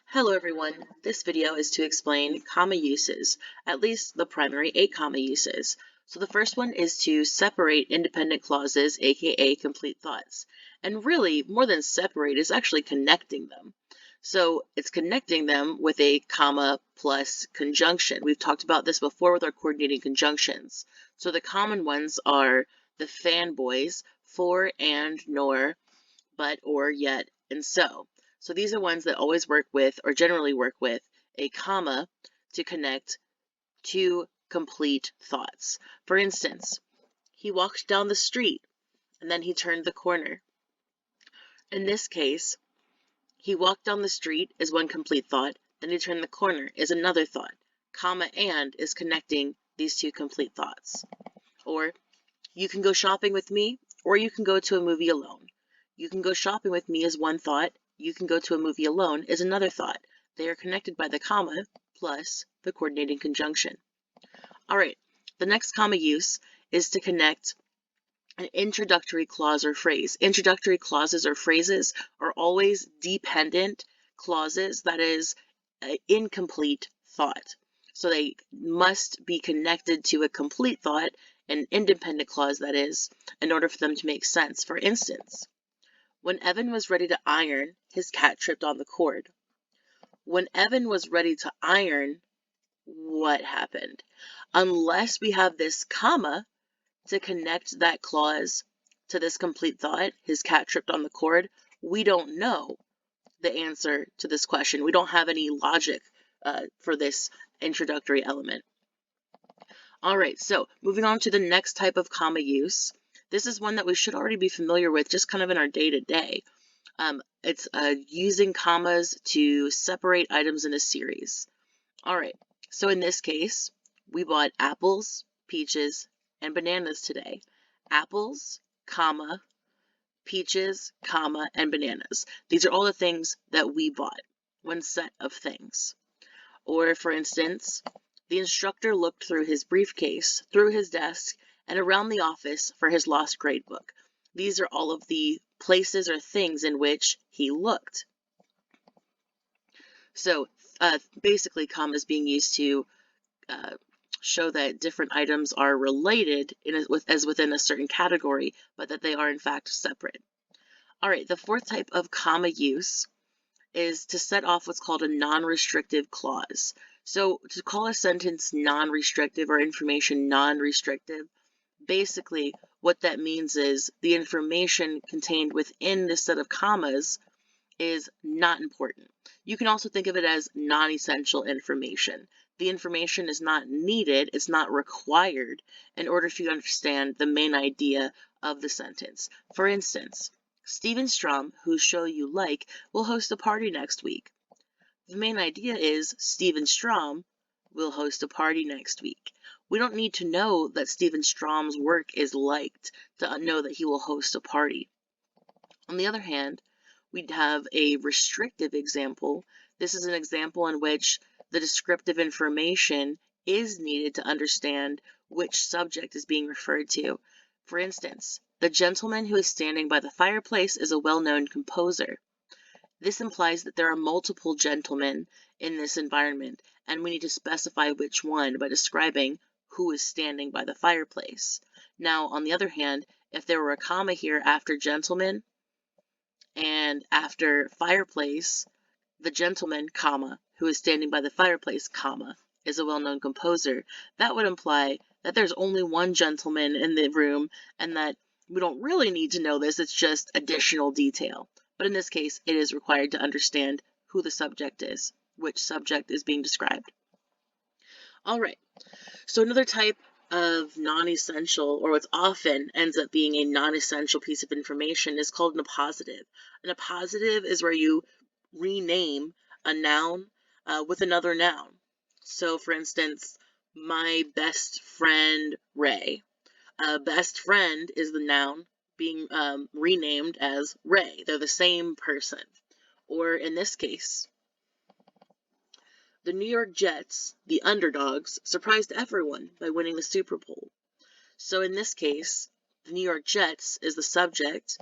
Hello everyone, this video is to explain comma uses, at least the primary 8 comma uses. So the first one is to separate independent clauses, aka complete thoughts. And really, more than separate, is actually connecting them. So it's connecting them with a comma plus conjunction. We've talked about this before with our coordinating conjunctions. So the common ones are the fanboys, for, and, nor, but, or, yet, and so. So these are ones that always work with, or generally work with, a comma to connect two complete thoughts. For instance, he walked down the street and then he turned the corner. In this case, he walked down the street is one complete thought, then he turned the corner is another thought. Comma and is connecting these two complete thoughts. Or, you can go shopping with me, or you can go to a movie alone. You can go shopping with me is one thought. You can go to a movie alone is another thought. They are connected by the comma plus the coordinating conjunction. All right, the next comma use is to connect an introductory clause or phrase. Introductory clauses or phrases are always dependent clauses, that is, an incomplete thought. So they must be connected to a complete thought, an independent clause that is, in order for them to make sense. For instance, when Evan was ready to iron, his cat tripped on the cord. When Evan was ready to iron, what happened? Unless we have this comma to connect that clause to this complete thought, his cat tripped on the cord, we don't know the answer to this question. We don't have any logic for this introductory element. All right, so moving on to the next type of comma use. This is one that we should already be familiar with just kind of in our day-to-day. It's using commas to separate items in a series. All right, so in this case, we bought apples, peaches, and bananas today. Apples, comma, peaches, comma, and bananas. These are all the things that we bought, one set of things. Or for instance, the instructor looked through his briefcase, through his desk, and around the office for his lost grade book. These are all of the places or things in which he looked. So basically, comma is being used to show that different items are related as within a certain category, but that they are in fact separate. All right, the fourth type of comma use is to set off what's called a non-restrictive clause. So to call a sentence non-restrictive or information non-restrictive, basically what that means is the information contained within this set of commas is not important. You can also think of it as non-essential information. The information is not needed, it's not required in order for you to understand the main idea of the sentence. For instance, Steven Strom, whose show you like, will host a party next week. The main idea is Steven Strom will host a party next week. We don't need to know that Steven Strom's work is liked to know that he will host a party. On the other hand, we'd have a restrictive example. This is an example in which the descriptive information is needed to understand which subject is being referred to. For instance, the gentleman who is standing by the fireplace is a well-known composer. This implies that there are multiple gentlemen in this environment, and we need to specify which one by describing who is standing by the fireplace. Now, on the other hand, if there were a comma here after gentleman and after fireplace, the gentleman, comma, who is standing by the fireplace, comma, is a well-known composer, that would imply that there's only one gentleman in the room and that we don't really need to know this, it's just additional detail. But in this case, it is required to understand who the subject is, which subject is being described. All right, so another type of non-essential, or what's often ends up being a non-essential piece of information, is called an appositive. An appositive is where you rename a noun with another noun. So for instance, my best friend Ray. Best friend is the noun being renamed as Ray. They're the same person. Or in this case, the New York Jets, the underdogs, surprised everyone by winning the Super Bowl. So in this case, the New York Jets is the subject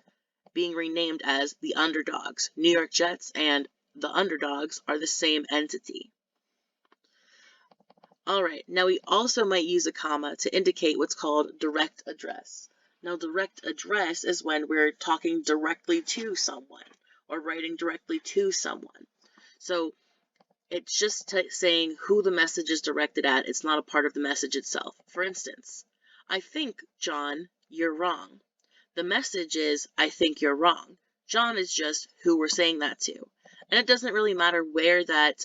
being renamed as the underdogs, New York Jets, and the underdogs are the same entity. All right, now we also might use a comma to indicate what's called direct address. Now, direct address is when we're talking directly to someone or writing directly to someone. So it's just saying who the message is directed at. It's not a part of the message itself. For instance, I think, John, you're wrong. The message is, I think you're wrong. John is just who we're saying that to. And it doesn't really matter where that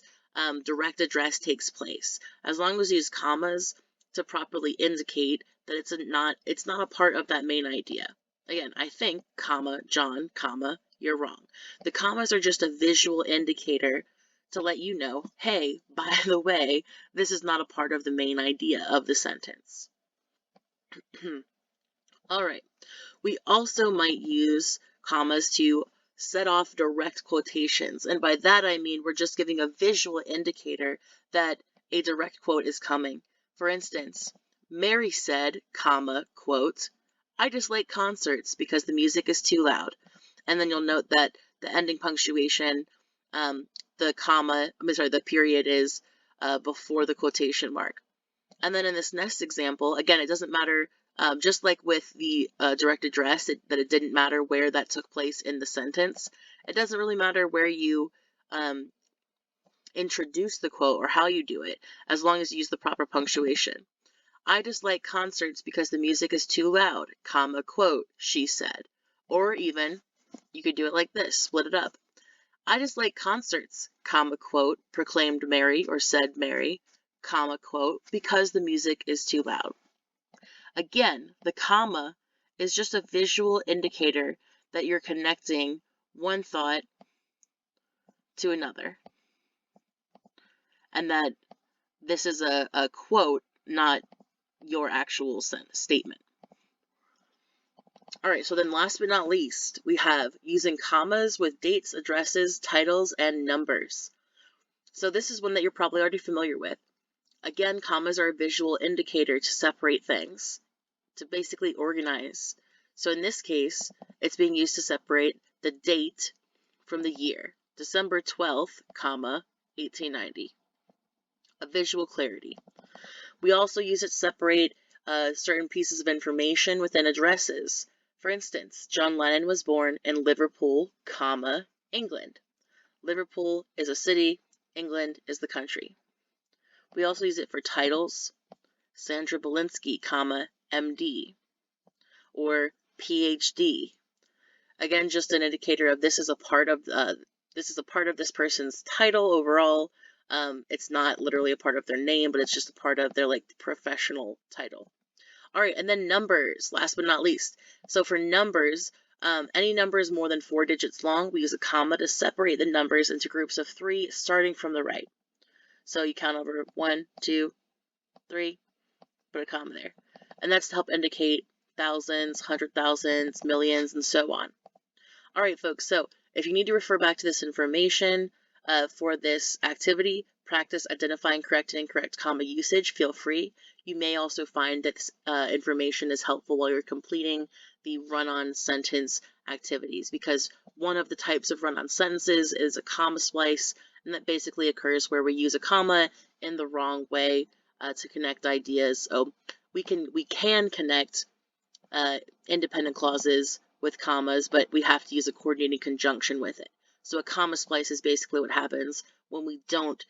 direct address takes place, as long as you use commas to properly indicate that it's not a part of that main idea. Again, I think, comma, John, comma, you're wrong. The commas are just a visual indicator to let you know, hey, by the way, this is not a part of the main idea of the sentence. All right. We also might use commas to set off direct quotations. And by that I mean we're just giving a visual indicator that a direct quote is coming. For instance, Mary said, comma, quote, I dislike concerts because the music is too loud. And then you'll note that the ending punctuation, the period is before the quotation mark. And then in this next example, again, it doesn't matter, just like with the direct address, that it didn't matter where that took place in the sentence. It doesn't really matter where you introduce the quote or how you do it, as long as you use the proper punctuation. I dislike concerts because the music is too loud, comma, quote, she said. Or even, you could do it like this, split it up. I dislike concerts, comma, quote, proclaimed Mary or said Mary, comma, quote, because the music is too loud. Again, the comma is just a visual indicator that you're connecting one thought to another, and that this is a quote, not your actual statement. All right, so then last but not least, we have using commas with dates, addresses, titles, and numbers. So this is one that you're probably already familiar with. Again, commas are a visual indicator to separate things, to basically organize. So in this case, it's being used to separate the date from the year, December 12th, comma, 1890. A visual clarity. We also use it to separate certain pieces of information within addresses. For instance, John Lennon was born in Liverpool, comma, England. Liverpool is a city, England is the country. We also use it for titles, Sandra Belinsky, comma, MD, or PhD. Again, just an indicator of this is a part of this person's title overall. It's not literally a part of their name, but it's just a part of their professional title. All right, and then numbers, last but not least. So for numbers, any numbers more than 4 digits long, we use a comma to separate the numbers into groups of 3, starting from the right. So you count over 1, 2, 3, put a comma there. And that's to help indicate thousands, 100,000s, millions, and so on. All right, folks, so if you need to refer back to this information for this activity, practice identifying correct and incorrect comma usage, feel free. You may also find that this information is helpful while you're completing the run-on sentence activities, because one of the types of run-on sentences is a comma splice, and that basically occurs where we use a comma in the wrong way to connect ideas. So we can connect independent clauses with commas, but we have to use a coordinating conjunction with it. So a comma splice is basically what happens when we don't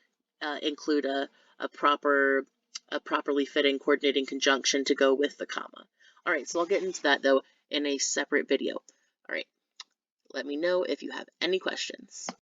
include a properly fitting coordinating conjunction to go with the comma. All right, so I'll get into that though in a separate video. All right, let me know if you have any questions.